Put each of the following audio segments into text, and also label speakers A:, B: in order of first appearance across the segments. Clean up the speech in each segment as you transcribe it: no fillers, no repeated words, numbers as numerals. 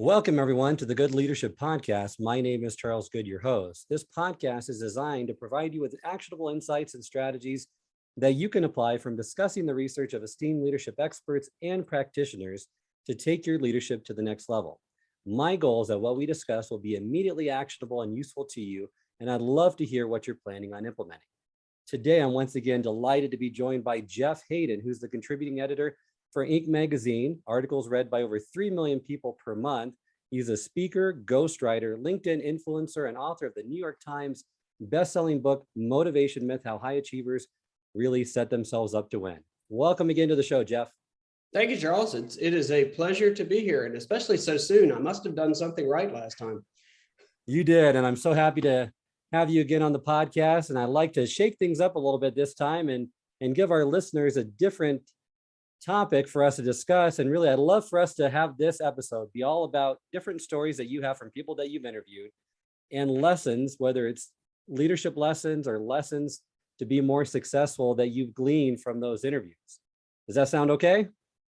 A: Welcome, everyone, to the Good Leadership Podcast. My name is Charles Good, your host. This podcast is designed to provide you with actionable insights and strategies that you can apply from discussing the research of esteemed leadership experts and practitioners to take your leadership to the next level. My goal is that what we discuss will be immediately actionable and useful to you, and I'd love to hear what you're planning on implementing. Today, I'm once again delighted to be joined by Jeff Haden, who's the contributing editor for Inc. magazine, articles read by over 3 million people per month. He's a speaker, ghostwriter, LinkedIn influencer, and author of the New York Times best-selling book, Motivation Myth: How High Achievers Really Set Themselves Up to Win. Welcome again to the show, Jeff.
B: Thank you, Charles. It is a pleasure to be here, and especially so soon. I must have done something right last time.
A: You did, and I'm so happy to have you again on the podcast. And I'd like to shake things up a little bit this time and give our listeners a different topic for us to discuss. And really, I'd love for us to have this episode be all about different stories that you have from people that you've interviewed and lessons, whether it's leadership lessons or lessons to be more successful that you've gleaned from those interviews. Does that sound okay?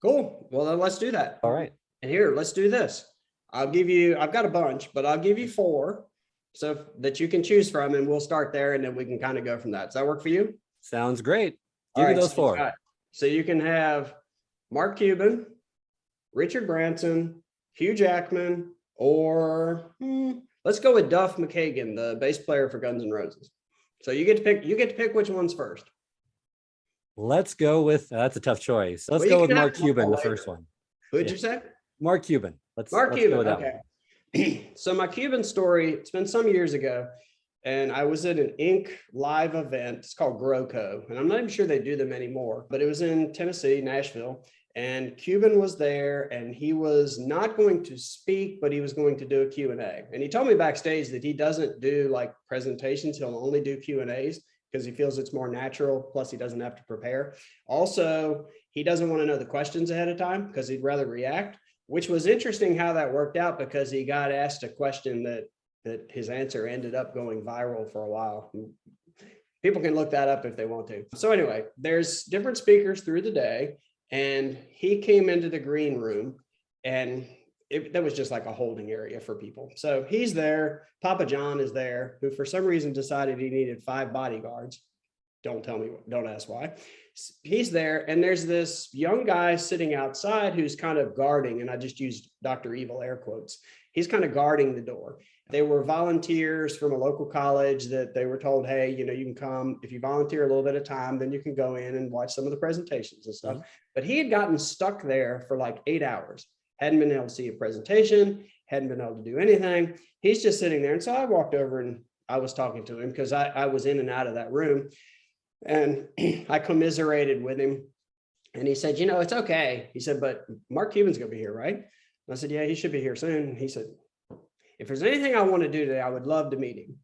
B: Cool. Well, then let's do that.
A: All right.
B: And here, let's do this. I've got a bunch, but I'll give you 4 so that you can choose from, and we'll start there and then we can kind of go from that. Does that work for you?
A: Sounds great. Give me those 4.
B: So you can have Mark Cuban, Richard Branson, Hugh Jackman, or let's go with Duff Mckagan, the bass player for Guns N' Roses. So you get to pick which one's first.
A: Let's go with that's a tough choice. Let's go with Mark Cuban, the first one.
B: Who'd you say?
A: Mark Cuban. Let's
B: Cuban.
A: go with that
B: Okay. So my Cuban story, it's been some years ago, and I was at an Inc. live event. It's called GrowCo, and I'm not even sure they do them anymore, but it was in Tennessee, Nashville, and Cuban was there, and he was not going to speak, but he was going to do a Q&A. And he told me backstage that he doesn't do like presentations. He'll only do Q&As because he feels it's more natural. Plus, he doesn't have to prepare. Also, he doesn't want to know the questions ahead of time because he'd rather react, which was interesting how that worked out because he got asked a question that his answer ended up going viral for a while. People can look that up if they want to. So anyway, there's different speakers through the day, and he came into the green room, and that was just like a holding area for people. So he's there. Papa John is there, who for some reason decided he needed 5 bodyguards. Don't ask why. He's there, and there's this young guy sitting outside who's kind of guarding, and I just used Dr. Evil air quotes. He's kind of guarding the door. They were volunteers from a local college that they were told, hey, you can come, if you volunteer a little bit of time, then you can go in and watch some of the presentations and stuff. Mm-hmm. But he had gotten stuck there for like 8 hours, hadn't been able to see a presentation, hadn't been able to do anything. He's just sitting there. And so I walked over and I was talking to him because I was in and out of that room. And I commiserated with him. And he said, it's okay. He said, but Mark Cuban's going to be here, right? And I said, yeah, he should be here soon. And he said, if there's anything I want to do today, I would love to meet him.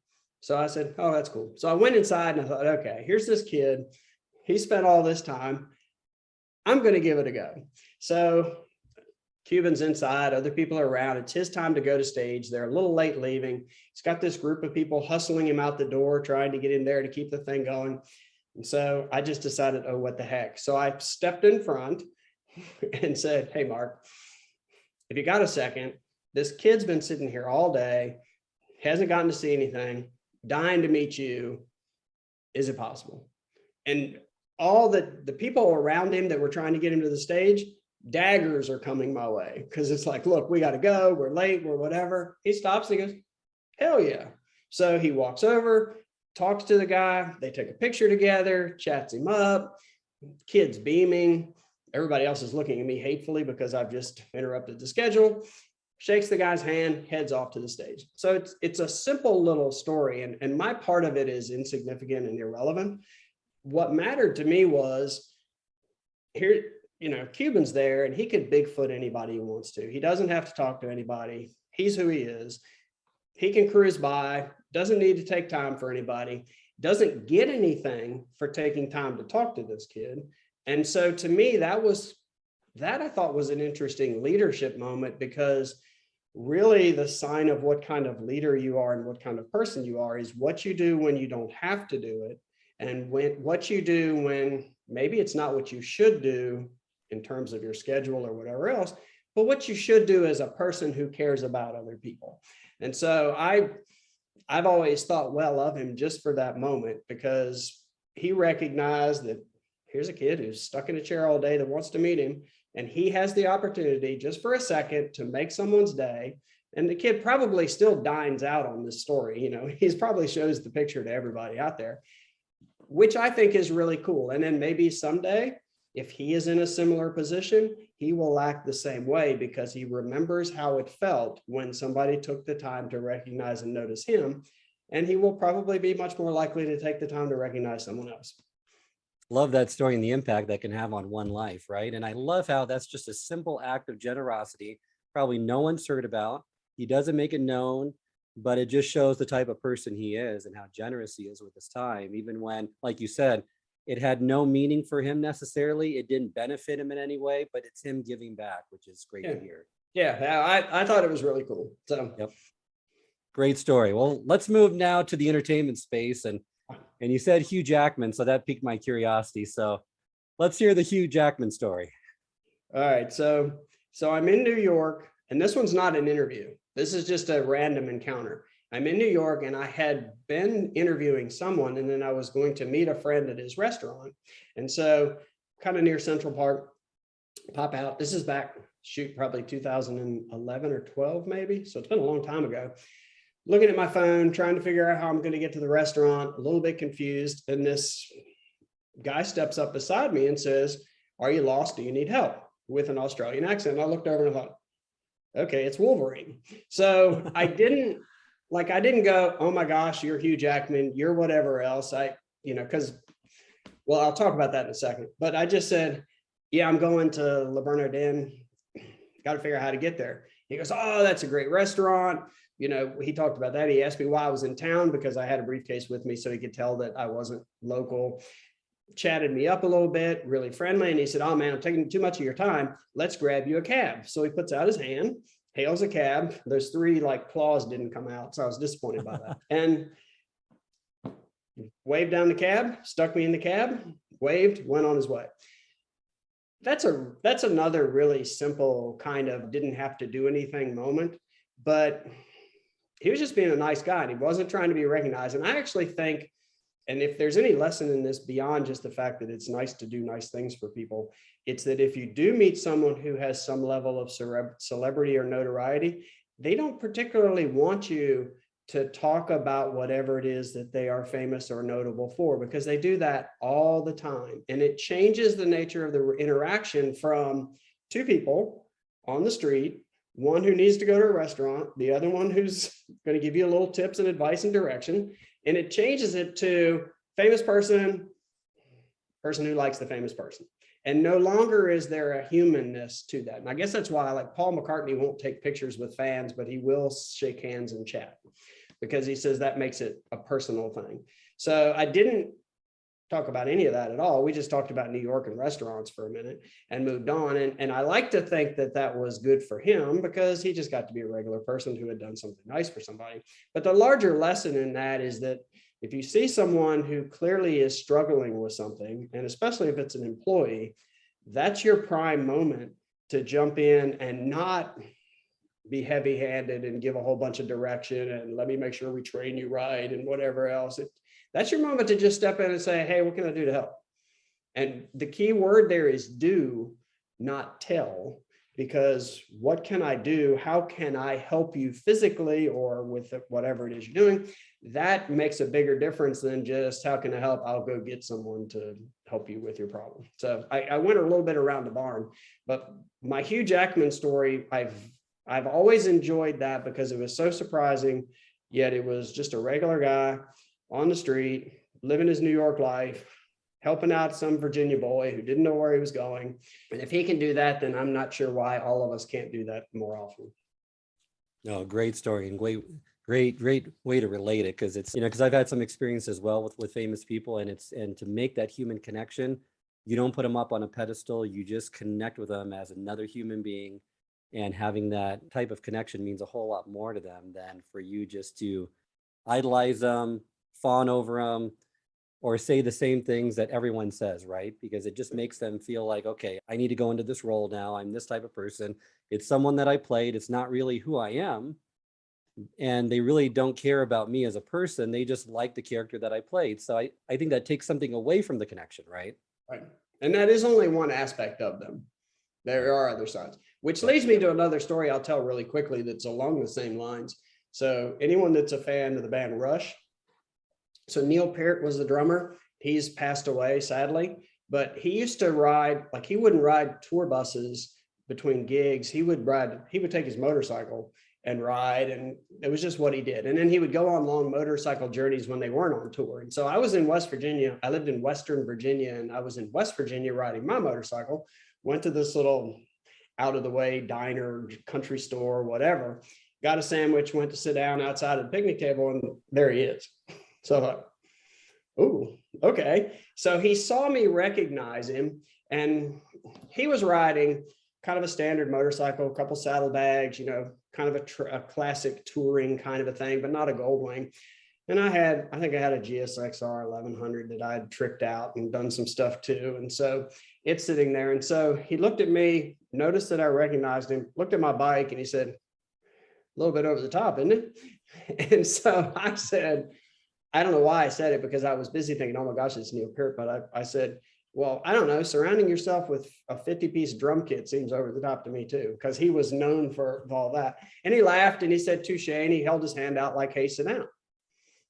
B: So I said, oh, that's cool. So I went inside and I thought, okay, here's this kid. He spent all this time. I'm going to give it a go. So Cuban's inside, other people are around. It's his time to go to stage. They're a little late leaving. He's got this group of people hustling him out the door, trying to get in there to keep the thing going. And so I just decided, oh, what the heck? So I stepped in front and said, hey, Mark, if you got a second, this kid's been sitting here all day, hasn't gotten to see anything, dying to meet you. Is it possible? And all the people around him that were trying to get him to the stage, daggers are coming my way because it's like, look, we got to go. We're late. We're whatever. He stops and he goes, hell yeah. So he walks over, talks to the guy. They take a picture together, chats him up. Kid's beaming. Everybody else is looking at me hatefully because I've just interrupted the schedule. Shakes the guy's hand, heads off to the stage. So it's a simple little story. And my part of it is insignificant and irrelevant. What mattered to me was here, Cuban's there and he could Bigfoot anybody he wants to. He doesn't have to talk to anybody. He's who he is. He can cruise by, doesn't need to take time for anybody, doesn't get anything for taking time to talk to this kid. And so to me, that I thought was an interesting leadership moment because really the sign of what kind of leader you are and what kind of person you are is what you do when you don't have to do it. And what you do when maybe it's not what you should do in terms of your schedule or whatever else, but what you should do as a person who cares about other people. And so I've always thought well of him just for that moment, because he recognized that here's a kid who's stuck in a chair all day that wants to meet him. And he has the opportunity just for a second to make someone's day. And the kid probably still dines out on this story. You know, he's probably shows the picture to everybody out there, which I think is really cool. And then maybe someday, if he is in a similar position, he will act the same way because he remembers how it felt when somebody took the time to recognize and notice him. And he will probably be much more likely to take the time to recognize someone else.
A: Love that story and the impact that can have on one life, right? And I love how that's just a simple act of generosity, probably no one's heard about. He doesn't make it known, but it just shows the type of person he is and how generous he is with his time, even when, like you said, it had no meaning for him necessarily. It didn't benefit him in any way, but it's him giving back, which is great to hear.
B: Yeah, I thought it was really cool. So,
A: yep. Great story. Well, let's move now to the entertainment space. And you said Hugh Jackman, so that piqued my curiosity. So let's hear the Hugh Jackman story.
B: All right. So I'm in New York, and this one's not an interview. This is just a random encounter. I'm in New York, and I had been interviewing someone, and then I was going to meet a friend at his restaurant. And so kind of near Central Park, pop out. This is back, probably 2011 or 12, maybe. So it's been a long time ago. Looking at my phone, trying to figure out how I'm going to get to the restaurant, a little bit confused. And this guy steps up beside me and says, "Are you lost? Do you need help?" with an Australian accent. And I looked over and I thought, okay, it's Wolverine. So I didn't go, "Oh my gosh, you're Hugh Jackman, you're whatever else." Because, well, I'll talk about that in a second. But I just said, "Yeah, I'm going to Le Bernardin. Got to figure out how to get there." He goes, "Oh, that's a great restaurant." He talked about that. He asked me why I was in town because I had a briefcase with me so he could tell that I wasn't local. Chatted me up a little bit, really friendly. And he said, "Oh man, I'm taking too much of your time. Let's grab you a cab." So he puts out his hand, hails a cab. Those three claws didn't come out. So I was disappointed by that. And waved down the cab, stuck me in the cab, waved, went on his way. That's another really simple kind of didn't have to do anything moment, but he was just being a nice guy and he wasn't trying to be recognized. And I actually think, and if there's any lesson in this beyond just the fact that it's nice to do nice things for people, it's that if you do meet someone who has some level of celebrity or notoriety, they don't particularly want you to talk about whatever it is that they are famous or notable for, because they do that all the time. And it changes the nature of the interaction from two people on the street, one who needs to go to a restaurant, the other one who's going to give you a little tips and advice and direction. And it changes it to famous person who likes the famous person. And no longer is there a humanness to that. And I guess that's why Paul McCartney won't take pictures with fans, but he will shake hands and chat because he says that makes it a personal thing. So I didn't talk about any of that at all. We just talked about New York and restaurants for a minute and moved on. And I like to think that that was good for him because he just got to be a regular person who had done something nice for somebody. But the larger lesson in that is that if you see someone who clearly is struggling with something, and especially if it's an employee, that's your prime moment to jump in and not be heavy-handed and give a whole bunch of direction and let me make sure we train you right and whatever else. That's your moment to just step in and say, "Hey, what can I do to help?" And the key word there is do, not tell, because what can I do? How can I help you physically or with whatever it is you're doing? That makes a bigger difference than just how can I help? I'll go get someone to help you with your problem. So I went a little bit around the barn, but my Hugh Jackman story, I've always enjoyed that because it was so surprising, yet it was just a regular guy on the street, living his New York life, helping out some Virginia boy who didn't know where he was going. And if he can do that, then I'm not sure why all of us can't do that more often.
A: No, great story and great way to relate it, because it's, because I've had some experience as well with famous people, and to make that human connection, you don't put them up on a pedestal, you just connect with them as another human being, and having that type of connection means a whole lot more to them than for you just to idolize them, fawn over them, or say the same things that everyone says, right? Because it just makes them feel like, okay, I need to go into this role now. I'm this type of person. It's someone that I played. It's not really who I am. And they really don't care about me as a person. They just like the character that I played. So I think that takes something away from the connection, right?
B: Right. And that is only one aspect of them. There are other sides, which leads me to another story I'll tell really quickly that's along the same lines. So anyone that's a fan of the band Rush, so Neil Peart was the drummer. He's passed away, sadly, but he used to ride, like he wouldn't ride tour buses between gigs. He would take his motorcycle and ride, and it was just what he did. And then he would go on long motorcycle journeys when they weren't on tour. And so I was in West Virginia. I lived in Western Virginia, and I was in West Virginia riding my motorcycle, went to this little out of the way diner, country store, whatever, got a sandwich, went to sit down outside of the picnic table, and there he is. So I thought, oh, okay. So he saw me recognize him, and he was riding kind of a standard motorcycle, a couple saddlebags, kind of a classic touring kind of a thing, but not a gold wing. And I think I had a GSXR 1100 that I had tricked out and done some stuff too. And so it's sitting there. And so he looked at me, noticed that I recognized him, looked at my bike, and he said, a little bit over the top, isn't it? And so I said, I don't know why I said it, because I was busy thinking, oh my gosh, it's Neil Peart. But I said, well, I don't know, surrounding yourself with a 50-piece drum kit seems over the top to me too, because he was known for all that. And he laughed and he said, touche, and he held his hand out like, hey, sit down.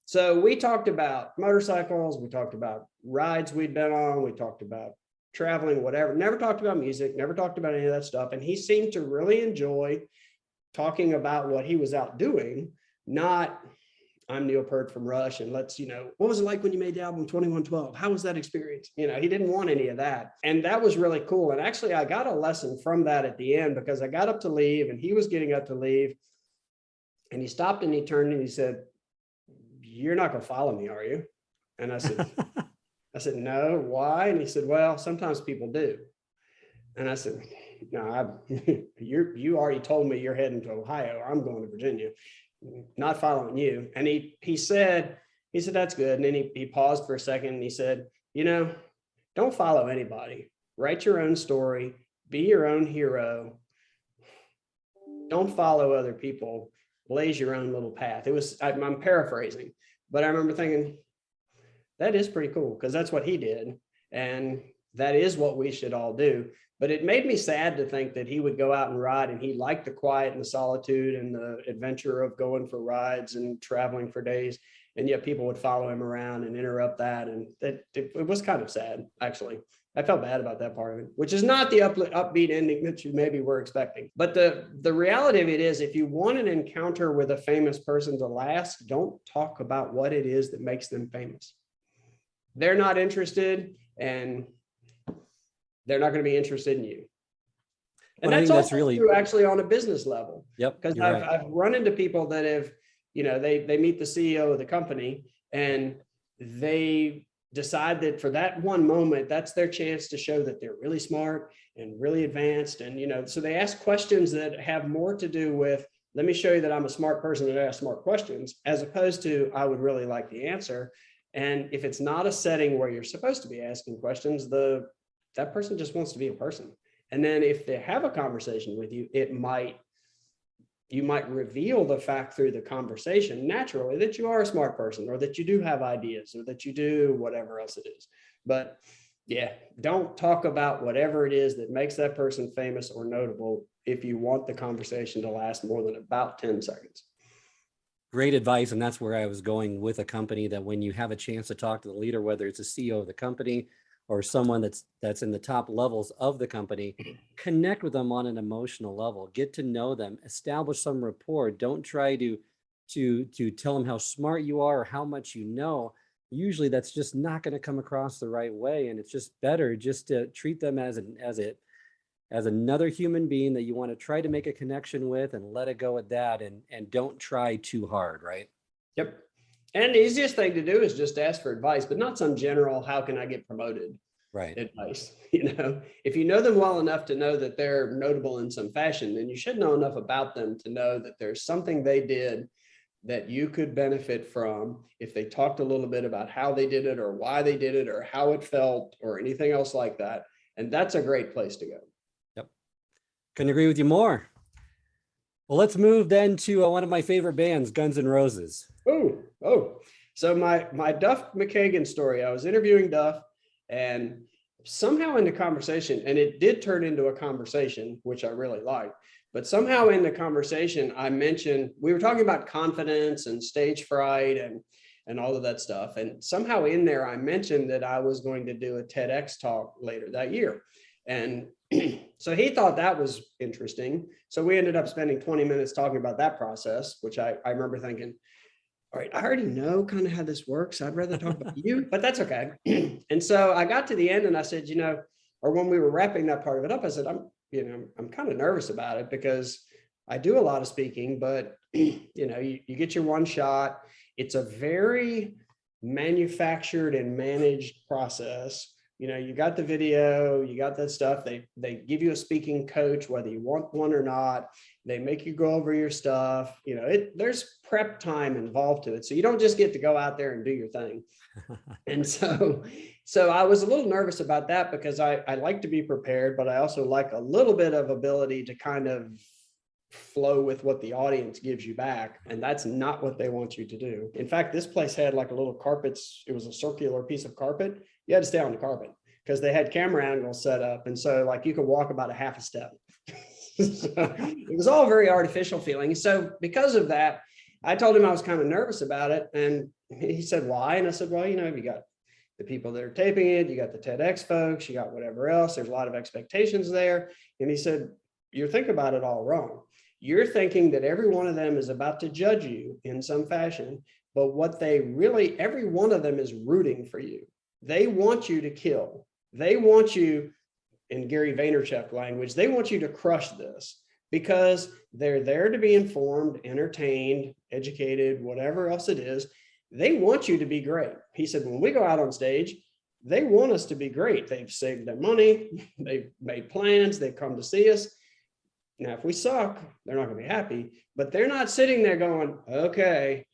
B: So we talked about motorcycles, we talked about rides we'd been on, we talked about traveling, whatever, never talked about music, never talked about any of that stuff. And he seemed to really enjoy talking about what he was out doing, not, I'm Neil Peart from Rush, and let's, what was it like when you made the album 2112? How was that experience? He didn't want any of that. And that was really cool. And actually, I got a lesson from that at the end, because I got up to leave and he was getting up to leave. And he stopped and he turned and he said, you're not going to follow me, are you? And I said, no, why? And he said, well, sometimes people do. And I said, no, you already told me you're heading to Ohio. I'm going to Virginia. Not following you. And he said, that's good. And then he paused for a second and he said, don't follow anybody. Write your own story, be your own hero. Don't follow other people, blaze your own little path. I'm paraphrasing, but I remember thinking, that is pretty cool, because that's what he did. And that is what we should all do. But it made me sad to think that he would go out and ride, and he liked the quiet and the solitude and the adventure of going for rides and traveling for days. And yet people would follow him around and interrupt that. And it was kind of sad, actually. I felt bad about that part of it, which is not the upbeat ending that you maybe were expecting. But the reality of it is, if you want an encounter with a famous person to last, don't talk about what it is that makes them famous. They're not interested, and they're not going to be interested in you. And that's also really true actually on a business level.
A: Yep.
B: Because I've run into people that have, they meet the CEO of the company and they decide that for that one moment, that's their chance to show that they're really smart and really advanced. And, so they ask questions that have more to do with, let me show you that I'm a smart person and I ask smart questions, as opposed to, I would really like the answer. And if it's not a setting where you're supposed to be asking questions, that person just wants to be a person. And then if they have a conversation with you, you might reveal the fact through the conversation naturally that you are a smart person, or that you do have ideas, or that you do whatever else it is. But yeah, don't talk about whatever it is that makes that person famous or notable if you want the conversation to last more than about 10 seconds.
A: Great advice. And that's where I was going with a company, that when you have a chance to talk to the leader, whether it's a CEO of the company or someone that's in the top levels of the company, connect with them on an emotional level, get to know them, establish some rapport. Don't try to tell them how smart you are or how much you know. Usually that's just not going to come across the right way. And it's just better just to treat them as another human being that you want to try to make a connection with, and let it go at that, and don't try too hard, right?
B: Yep. And the easiest thing to do is just ask for advice, but not some general, how can I get promoted?
A: Right.
B: Advice. If you know them well enough to know that they're notable in some fashion, then you should know enough about them to know that there's something they did that you could benefit from if they talked a little bit about how they did it, or why they did it, or how it felt, or anything else like that. And that's a great place to go.
A: Couldn't agree with you more. Well, let's move then to one of my favorite bands, Guns N' Roses.
B: Oh. So my Duff Mckagan story, I was interviewing Duff and somehow in the conversation, and it did turn into a conversation, which I really liked, but somehow in the conversation, I mentioned, we were talking about confidence and stage fright and all of that stuff. And somehow in there, I mentioned that I was going to do a TEDx talk later that year. And so he thought that was interesting. So we ended up spending 20 minutes talking about that process, which I remember thinking, all right, I already know kind of how this works. I'd rather talk about you, but that's okay. And so I got to the end and I said, or when we were wrapping that part of it up, I said, I'm kind of nervous about it because I do a lot of speaking, but you get your one shot. It's a very manufactured and managed process. You got the video, you got that stuff. They give you a speaking coach, whether you want one or not. They make you go over your stuff. There's prep time involved to it. So you don't just get to go out there and do your thing. And so I was a little nervous about that because I like to be prepared, but I also like a little bit of ability to kind of flow with what the audience gives you back. And that's not what they want you to do. In fact, this place had like a little carpets. It was a circular piece of carpet. You had to stay on the carpet because they had camera angles set up. And so like you could walk about a half a step. So it was all very artificial feeling. So because of that, I told him I was kind of nervous about it. And he said, why? And I said, well, you got the people that are taping it, you got the TEDx folks, you got whatever else. There's a lot of expectations there. And he said, you're thinking about it all wrong. You're thinking that every one of them is about to judge you in some fashion, but what every one of them is rooting for you. They want you to kill. They want you, in Gary Vaynerchuk language, they want you to crush this because they're there to be informed, entertained, educated, whatever else it is. They want you to be great. He said, when we go out on stage, they want us to be great. They've saved their money. They've made plans. They've come to see us. Now, if we suck, they're not going to be happy, but they're not sitting there going, okay,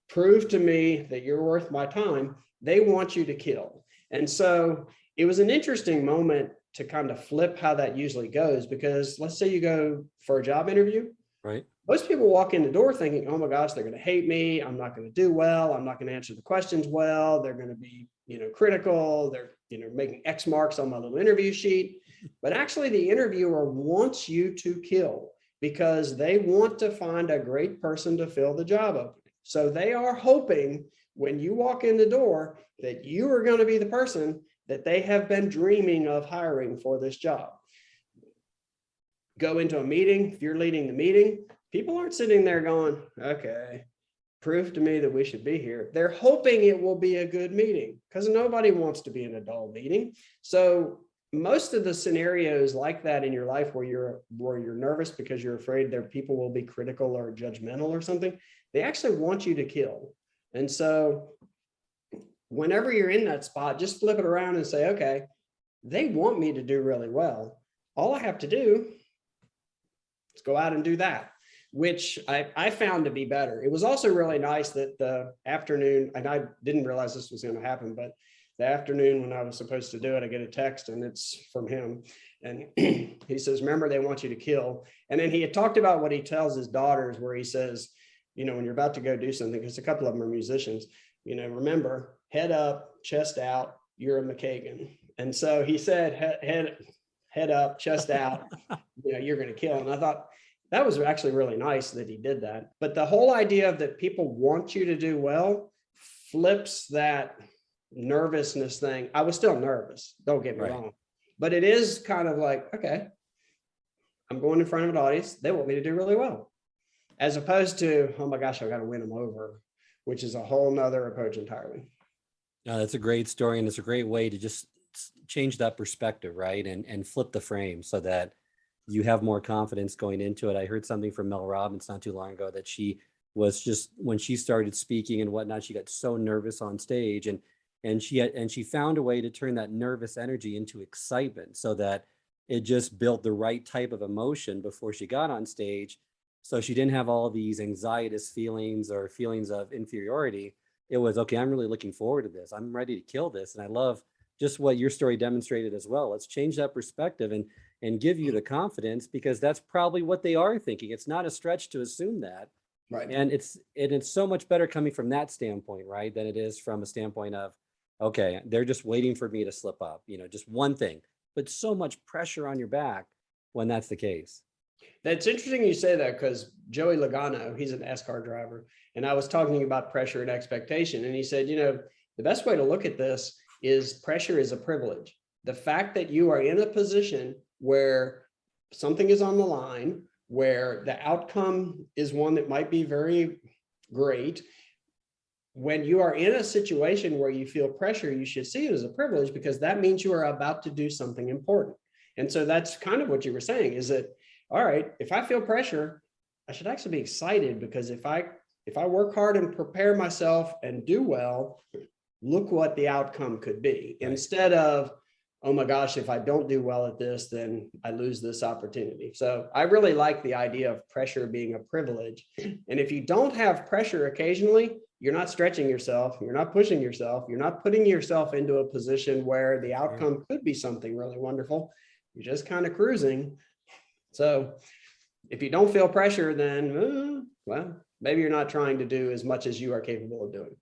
B: prove to me that you're worth my time. They want you to kill. And so it was an interesting moment to kind of flip how that usually goes, because let's say you go for a job interview.
A: Right.
B: Most people walk in the door thinking, oh my gosh, they're going to hate me. I'm not going to do well. I'm not going to answer the questions well. They're going to be, critical. They're, making X marks on my little interview sheet. But actually the interviewer wants you to kill because they want to find a great person to fill the job opening. So they are hoping when you walk in the door that you are going to be the person that they have been dreaming of hiring for this job. Go into a meeting. If you're leading the meeting, people aren't sitting there going, okay, prove to me that we should be here. They're hoping it will be a good meeting because nobody wants to be in a dull meeting. So most of the scenarios like that in your life where you're nervous because you're afraid that people will be critical or judgmental or something, they actually want you to kill. And so whenever you're in that spot, just flip it around and say, okay, they want me to do really well. All I have to do is go out and do that, which I found to be better. It was also really nice that the afternoon, and I didn't realize this was going to happen, but the afternoon when I was supposed to do it, I get a text and it's from him. And he says, remember, they want you to kill. And then he had talked about what he tells his daughters, where he says, when you're about to go do something, because a couple of them are musicians, remember, head up, chest out, you're a Mckagan. And so he said, head up, chest out, you're going to kill. And I thought that was actually really nice that he did that. But the whole idea of that people want you to do well flips that nervousness thing. I was still nervous, don't get me wrong, but it is kind of like, okay, I'm going in front of an audience. They want me to do really well, as opposed to, oh my gosh, I got to win them over, which is a whole nother approach entirely.
A: That's a great story. And it's a great way to just change that perspective, right? And flip the frame so that you have more confidence going into it. I heard something from Mel Robbins not too long ago that she was just, when she started speaking and whatnot, she got so nervous on stage and she found a way to turn that nervous energy into excitement so that it just built the right type of emotion before she got on stage. So she didn't have all these anxietous feelings or feelings of inferiority. It was, okay, I'm really looking forward to this. I'm ready to kill this. And I love just what your story demonstrated as well. Let's change that perspective. And and give you the confidence, because that's probably what they are thinking. It's not a stretch to assume that.
B: Right.
A: And it's so much better coming from that standpoint, right, than it is from a standpoint of, okay, they're just waiting for me to slip up, just one thing, but so much pressure on your back when that's the case.
B: That's interesting you say that, because Joey Logano, he's an NASCAR driver, and I was talking about pressure and expectation. And he said, the best way to look at this is pressure is a privilege. The fact that you are in a position where something is on the line, where the outcome is one that might be very great. When you are in a situation where you feel pressure, you should see it as a privilege, because that means you are about to do something important. And so that's kind of what you were saying, is that, all right, if I feel pressure, I should actually be excited, because if I work hard and prepare myself and do well, look what the outcome could be. Right. Instead of, oh my gosh, if I don't do well at this, then I lose this opportunity. So I really like the idea of pressure being a privilege. And if you don't have pressure occasionally, you're not stretching yourself, you're not pushing yourself, you're not putting yourself into a position where the outcome could be something really wonderful. You're just kind of cruising. So if you don't feel pressure, then, well, maybe you're not trying to do as much as you are capable of doing.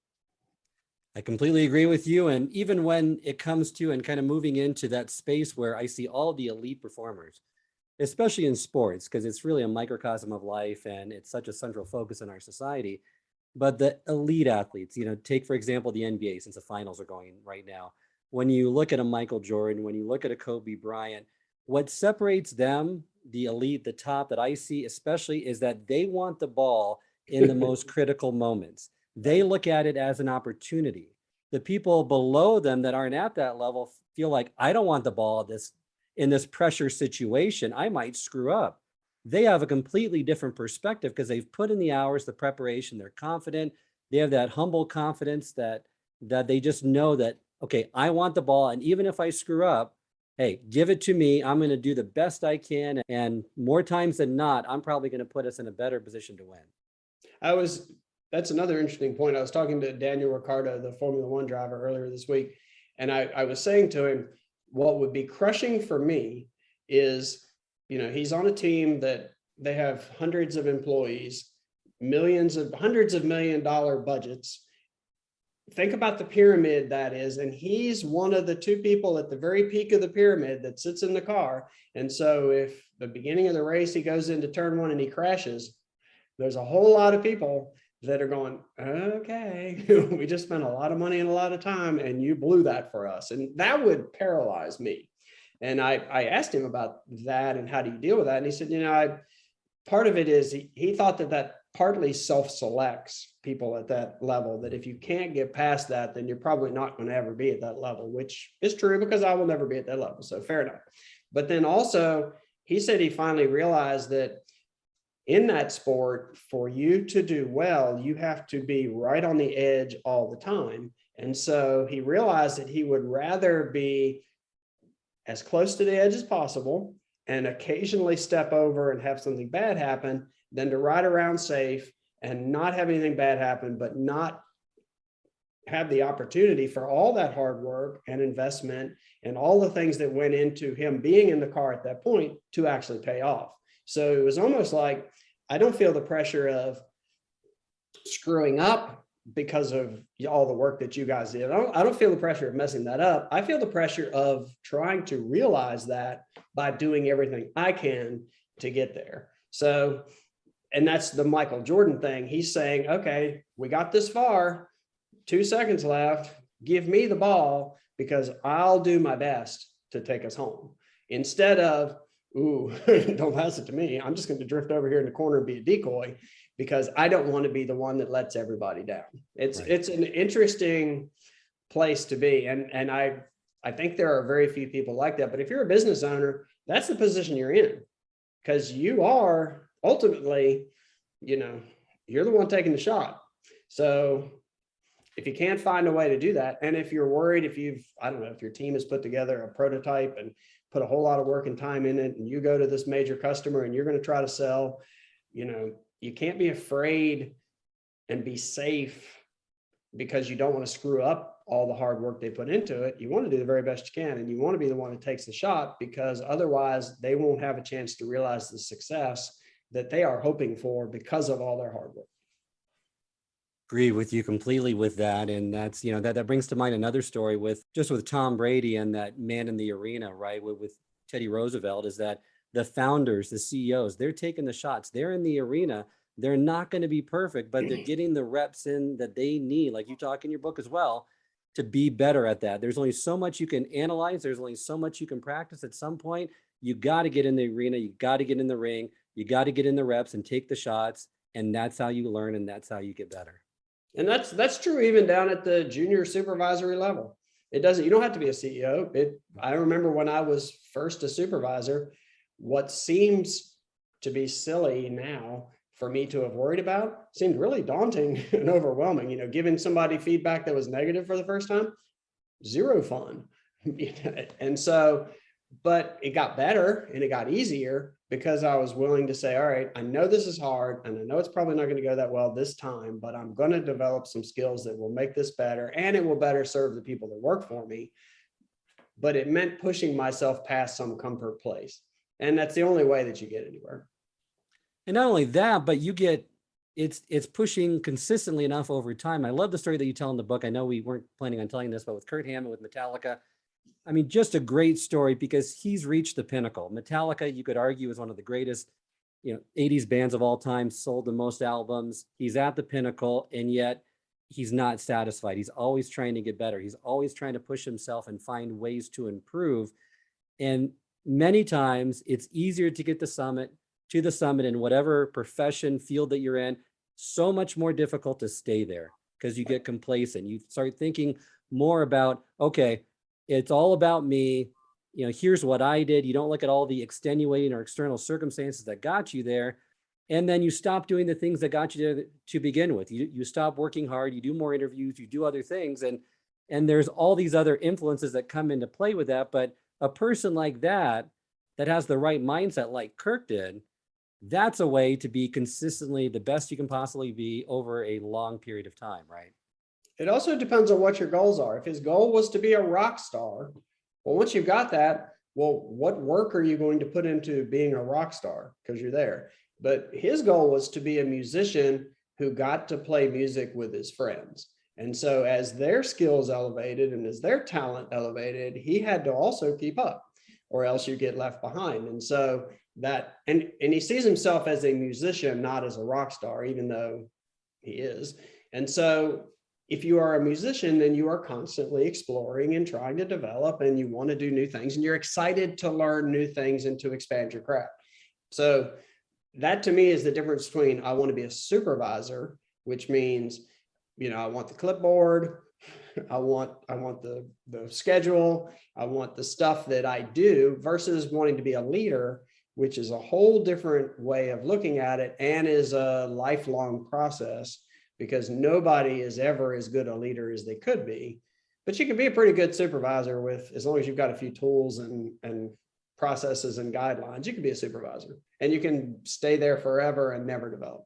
A: I completely agree with you. And even when it comes to and kind of moving into that space where I see all the elite performers, especially in sports, because it's really a microcosm of life and it's such a central focus in our society. But the elite athletes, take, for example, the NBA, since the finals are going right now. When you look at a Michael Jordan, when you look at a Kobe Bryant, what separates them, the elite, the top that I see especially, is that they want the ball in the most critical moments. They look at it as an opportunity. The people below them that aren't at that level feel like, I don't want the ball in this pressure situation. I might screw up. They have a completely different perspective because they've put in the hours, the preparation, they're confident. They have that humble confidence that they just know that, okay, I want the ball. And even if I screw up, hey, give it to me. I'm going to do the best I can. And more times than not, I'm probably going to put us in a better position to win.
B: That's another interesting point. I was talking to Daniel Ricciardo, the Formula One driver, earlier this week. And I was saying to him, what would be crushing for me is, he's on a team that they have hundreds of employees, hundreds of $1 million budgets. Think about the pyramid that is, and he's one of the two people at the very peak of the pyramid that sits in the car. And so if the beginning of the race, he goes into turn one and he crashes, there's a whole lot of people that are going, okay, we just spent a lot of money and a lot of time and you blew that for us. And that would paralyze me. And I asked him about that and how do you deal with that? And he said, part of it is he thought that partly self-selects people at that level, that if you can't get past that, then you're probably not going to ever be at that level, which is true because I will never be at that level. So fair enough. But then also he said he finally realized that in that sport, for you to do well, you have to be right on the edge all the time. And so he realized that he would rather be as close to the edge as possible and occasionally step over and have something bad happen than to ride around safe and not have anything bad happen, but not have the opportunity for all that hard work and investment and all the things that went into him being in the car at that point to actually pay off. So it was almost like, I don't feel the pressure of screwing up because of all the work that you guys did. I don't feel the pressure of messing that up. I feel the pressure of trying to realize that by doing everything I can to get there. So, and that's the Michael Jordan thing. He's saying, okay, we got this far, 2 seconds left, give me the ball because I'll do my best to take us home. Instead of, ooh, don't pass it to me. I'm just going to drift over here in the corner and be a decoy because I don't want to be the one that lets everybody down. It's an interesting place to be. And I think there are very few people like that. But if you're a business owner, that's the position you're in because you are ultimately, you're the one taking the shot. So if you can't find a way to do that, and if you're worried, if your team has put together a prototype and put a whole lot of work and time in it, and you go to this major customer and you're going to try to sell, you can't be afraid and be safe because you don't want to screw up all the hard work they put into it, you want to do the very best you can. And you want to be the one that takes the shot, because otherwise they won't have a chance to realize the success that they are hoping for because of all their hard work.
A: Agree with you completely with that. And that's, that brings to mind another story with Tom Brady and that man in the arena, right? With Teddy Roosevelt, is that the founders, the CEOs, they're taking the shots. They're in the arena. They're not going to be perfect, but they're getting the reps in that they need, like you talk in your book as well, to be better at that. There's only so much you can analyze. There's only so much you can practice. At some point, you got to get in the arena. You got to get in the ring. You got to get in the reps and take the shots. And that's how you learn. And that's how you get better.
B: And that's true even down at the junior supervisory level. You don't have to be a CEO. I remember when I was first a supervisor, what seems to be silly now for me to have worried about seemed really daunting and overwhelming. Giving somebody feedback that was negative for the first time, zero fun. And so, but it got better and it got easier because I was willing to say, all right, I know this is hard and I know it's probably not going to go that well this time, but I'm going to develop some skills that will make this better, and it will better serve the people that work for me. But it meant pushing myself past some comfort place. And that's the only way that you get anywhere.
A: And not only that, but it's pushing consistently enough over time. I love the story that you tell in the book. I know we weren't planning on telling this, but with Kirk Hammett with Metallica, I mean, just a great story because he's reached the pinnacle. Metallica, you could argue, is one of the greatest, 80s bands of all time, sold the most albums. He's at the pinnacle, and yet he's not satisfied. He's always trying to get better. He's always trying to push himself and find ways to improve. And many times it's easier to get to the summit in whatever profession, field that you're in, so much more difficult to stay there because you get complacent. You start thinking more about, okay, it's all about me. Here's what I did. You don't look at all the extenuating or external circumstances that got you there. And then you stop doing the things that got you there to begin with. You stop working hard, you do more interviews, you do other things. And there's all these other influences that come into play with that. But a person like that has the right mindset, like Kirk did, that's a way to be consistently the best you can possibly be over a long period of time, right?
B: It also depends on what your goals are. If his goal was to be a rock star, well, once you've got that, well, what work are you going to put into being a rock star? Because you're there. But his goal was to be a musician who got to play music with his friends. And so as their skills elevated and as their talent elevated, he had to also keep up, or else you get left behind. And so and he sees himself as a musician, not as a rock star, even though he is. And so if you are a musician, then you are constantly exploring and trying to develop, and you want to do new things, and you're excited to learn new things and to expand your craft. So that to me is the difference between I want to be a supervisor, which means, I want the clipboard, I want the schedule, I want the stuff that I do, versus wanting to be a leader, which is a whole different way of looking at it and is a lifelong process, because nobody is ever as good a leader as they could be. But you can be a pretty good supervisor as long as you've got a few tools and processes and guidelines. You can be a supervisor and you can stay there forever and never develop.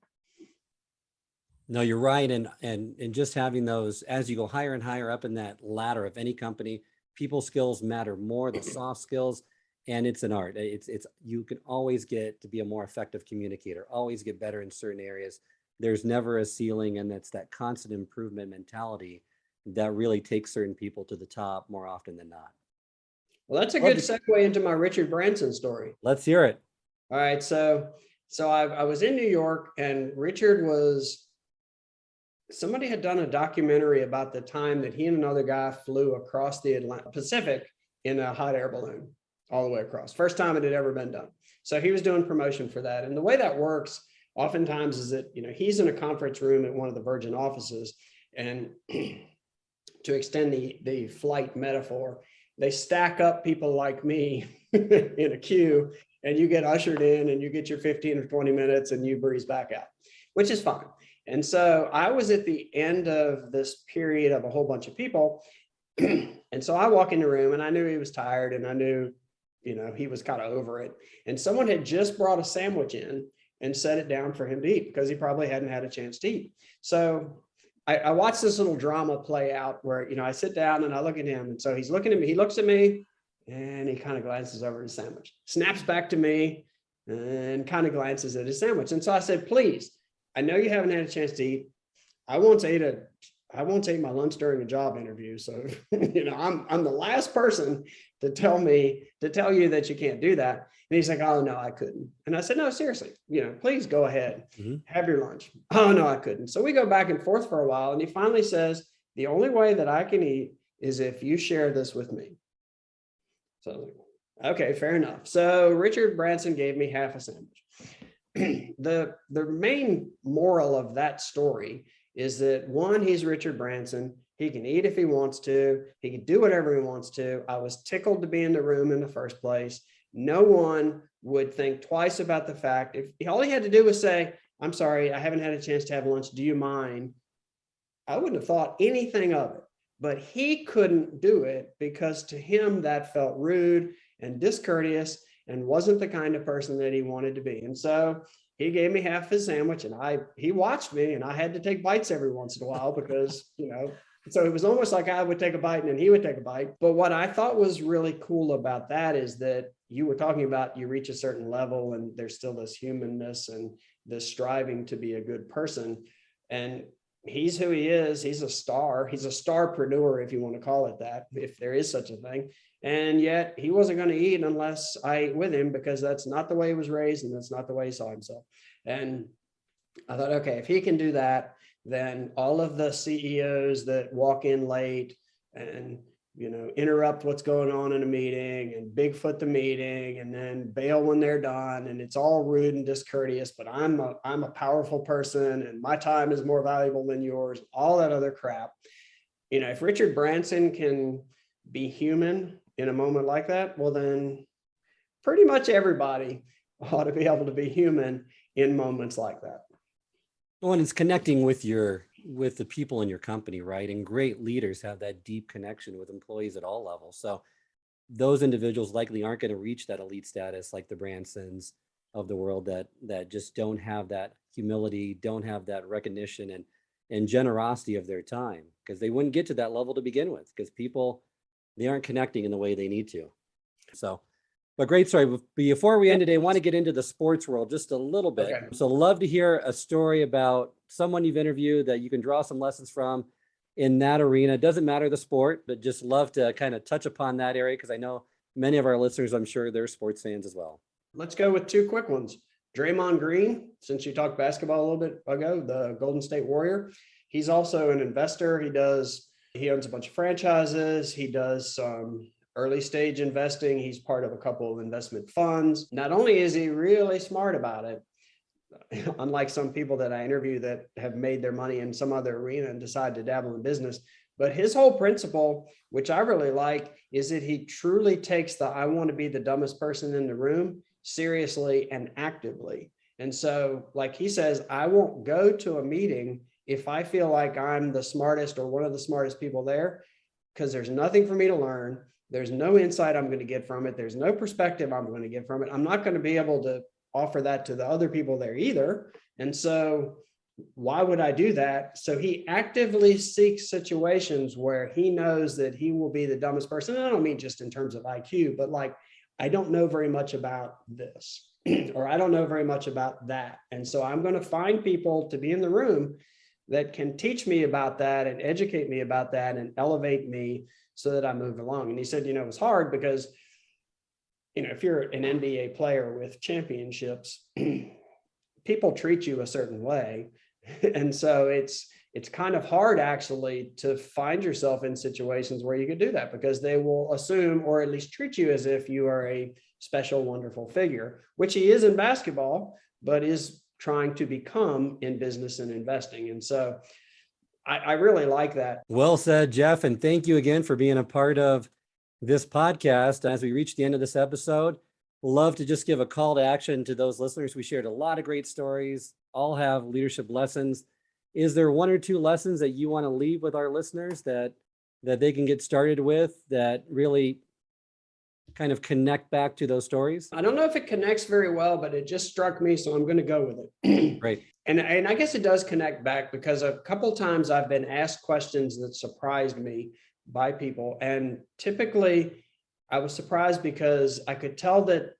A: No, you're right. And just having those, as you go higher and higher up in that ladder of any company, people skills matter more, the soft skills, and it's an art. It's you can always get to be a more effective communicator, always get better in certain areas. There's never a ceiling, and that's that constant improvement mentality that really takes certain people to the top more often than not.
B: Well, that's a good segue into my Richard Branson story.
A: Let's hear it.
B: All right. So I was in New York, and somebody had done a documentary about the time that he and another guy flew across the Atlantic Pacific in a hot air balloon all the way across. First time it had ever been done. So he was doing promotion for that. And the way that works oftentimes is that, he's in a conference room at one of the Virgin offices, and to extend the flight metaphor, they stack up people like me in a queue, and you get ushered in and you get your 15 or 20 minutes and you breeze back out, which is fine. And so I was at the end of this period of a whole bunch of people. And so I walk in the room, and I knew he was tired, and I knew, he was kind of over it. And someone had just brought a sandwich in and set it down for him to eat, because he probably hadn't had a chance to eat. So I watched this little drama play out where, I sit down and I look at him. And so he's looking at me, he looks at me and he kind of glances over his sandwich, snaps back to me and kind of glances at his sandwich. And so I said, please, I know you haven't had a chance to eat. I won't eat my lunch during a job interview. So, I'm the last person to tell you that you can't do that. And he's like, oh no, I couldn't. And I said, no, seriously, please go ahead, have your lunch. Oh no, I couldn't. So we go back and forth for a while. And he finally says, the only way that I can eat is if you share this with me. So I was like, okay, fair enough. So Richard Branson gave me half a sandwich. The main moral of that story is that, one, he's Richard Branson. He can eat if he wants to. He can do whatever he wants to. I was tickled to be in the room in the first place. No one would think twice about the fact, if all he had to do was say, I'm sorry, I haven't had a chance to have lunch. Do you mind? I wouldn't have thought anything of it, but he couldn't do it because to him that felt rude and discourteous and wasn't the kind of person that he wanted to be. And so he gave me half his sandwich and he watched me and I had to take bites every once in a while because, so it was almost like I would take a bite and then he would take a bite. But what I thought was really cool about that is that you were talking about, you reach a certain level and there's still this humanness and this striving to be a good person. And he's who he is. He's a star. He's a starpreneur, if you want to call it that, if there is such a thing. And yet he wasn't going to eat unless I ate with him because that's not the way he was raised and that's not the way he saw himself. And I thought, okay, if he can do that, then all of the CEOs that walk in late and, interrupt what's going on in a meeting and Bigfoot the meeting and then bail when they're done. And it's all rude and discourteous, but I'm a powerful person and my time is more valuable than yours, all that other crap. If Richard Branson can be human in a moment like that, well, then pretty much everybody ought to be able to be human in moments like that.
A: Well, and it's connecting with the people in your company, right? And great leaders have that deep connection with employees at all levels. So those individuals likely aren't going to reach that elite status like the Bransons of the world that just don't have that humility, don't have that recognition and generosity of their time, because they wouldn't get to that level to begin with, because people, they aren't connecting in the way they need to. So, but great story. Before we end today, I want to get into the sports world just a little bit. Okay. So love to hear a story about someone you've interviewed that you can draw some lessons from in that arena. It doesn't matter the sport, but just love to kind of touch upon that area, because I know many of our listeners, I'm sure they're sports fans as well.
B: Let's go with two quick ones. Draymond Green, since you talked basketball a little bit ago, the Golden State Warrior. He's also an investor. He owns a bunch of franchises. He does some early stage investing. He's part of a couple of investment funds. Not only is he really smart about it, unlike some people that I interview that have made their money in some other arena and decide to dabble in business, but his whole principle, which I really like, is that he truly takes the I want to be the dumbest person in the room seriously and actively. And so, like he says, I won't go to a meeting if I feel like I'm the smartest or one of the smartest people there, because there's nothing for me to learn. There's no insight I'm going to get from it. There's no perspective I'm going to get from it. I'm not going to be able to offer that to the other people there either. And so why would I do that? So he actively seeks situations where he knows that he will be the dumbest person. And I don't mean just in terms of IQ, but like, I don't know very much about this, or I don't know very much about that. And so I'm going to find people to be in the room that can teach me about that and educate me about that and elevate me so that I move along. And he said, it was hard because, if you're an NBA player with championships, people treat you a certain way. And so it's kind of hard actually to find yourself in situations where you could do that, because they will assume, or at least treat you as if you are a special, wonderful figure, which he is in basketball, but is trying to become in business and investing. And so I really like that.
A: Well said, Jeff. And thank you again for being a part of this podcast. As we reach the end of this episode, love to just give a call to action to those listeners. We shared a lot of great stories, all have leadership lessons. Is there one or two lessons that you want to leave with our listeners that they can get started with that really kind of connect back to those stories?
B: I don't know if it connects very well, but it just struck me, so I'm going to go with it.
A: Great.
B: And I guess it does connect back because a couple times I've been asked questions that surprised me by people. And typically I was surprised because I could tell that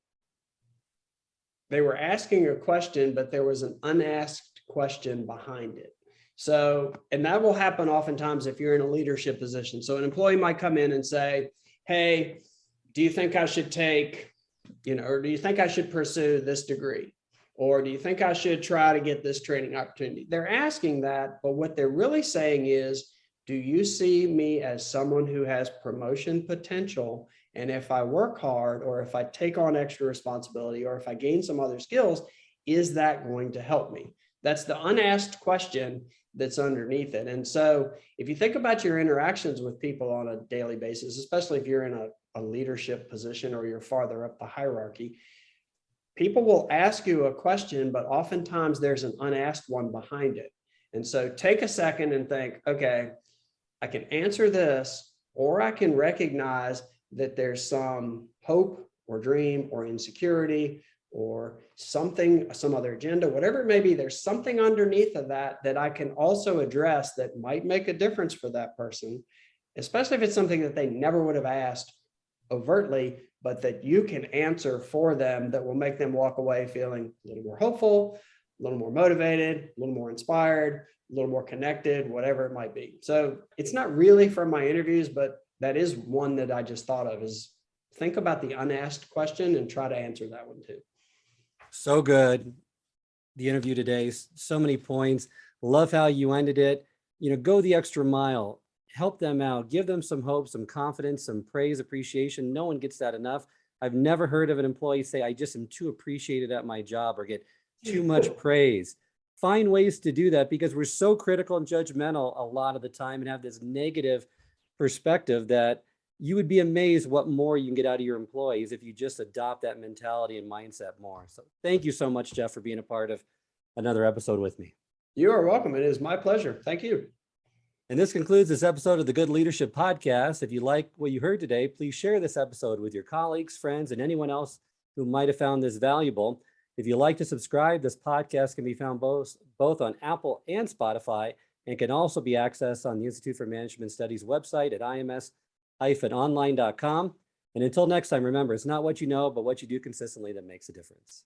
B: they were asking a question, but there was an unasked question behind it. So, and that will happen oftentimes if you're in a leadership position. So an employee might come in and say, hey, do you think I should take, or do you think I should pursue this degree? Or do you think I should try to get this training opportunity? They're asking that, but what they're really saying is, do you see me as someone who has promotion potential? And if I work hard, or if I take on extra responsibility, or if I gain some other skills, is that going to help me? That's the unasked question that's underneath it. And so if you think about your interactions with people on a daily basis, especially if you're in a leadership position or you're farther up the hierarchy, people will ask you a question, but oftentimes there's an unasked one behind it. And so take a second and think, okay, I can answer this, or I can recognize that there's some hope or dream or insecurity or something, some other agenda, whatever it may be, there's something underneath of that I can also address that might make a difference for that person, especially if it's something that they never would have asked overtly, but that you can answer for them that will make them walk away feeling a little more hopeful, a little more motivated, a little more inspired, a little more connected, whatever it might be. So it's not really from my interviews, but that is one that I just thought of, is think about the unasked question and try to answer that one too.
A: So good. The interview today, so many points. Love how you ended it. Go the extra mile, help them out, give them some hope, some confidence, some praise, appreciation. No one gets that enough. I've never heard of an employee say, I just am too appreciated at my job, or get too much praise. Find ways to do that, because we're so critical and judgmental a lot of the time and have this negative perspective that you would be amazed what more you can get out of your employees if you just adopt that mentality and mindset more. So thank you so much, Jeff, for being a part of another episode with me.
B: You are welcome. It is my pleasure. Thank you.
A: And this concludes this episode of the Good Leadership Podcast. If you like what you heard today, please share this episode with your colleagues, friends, and anyone else who might have found this valuable. If you'd like to subscribe, this podcast can be found both on Apple and Spotify, and can also be accessed on the Institute for Management Studies website at ims-online.com. And until next time, remember, it's not what you know, but what you do consistently that makes a difference.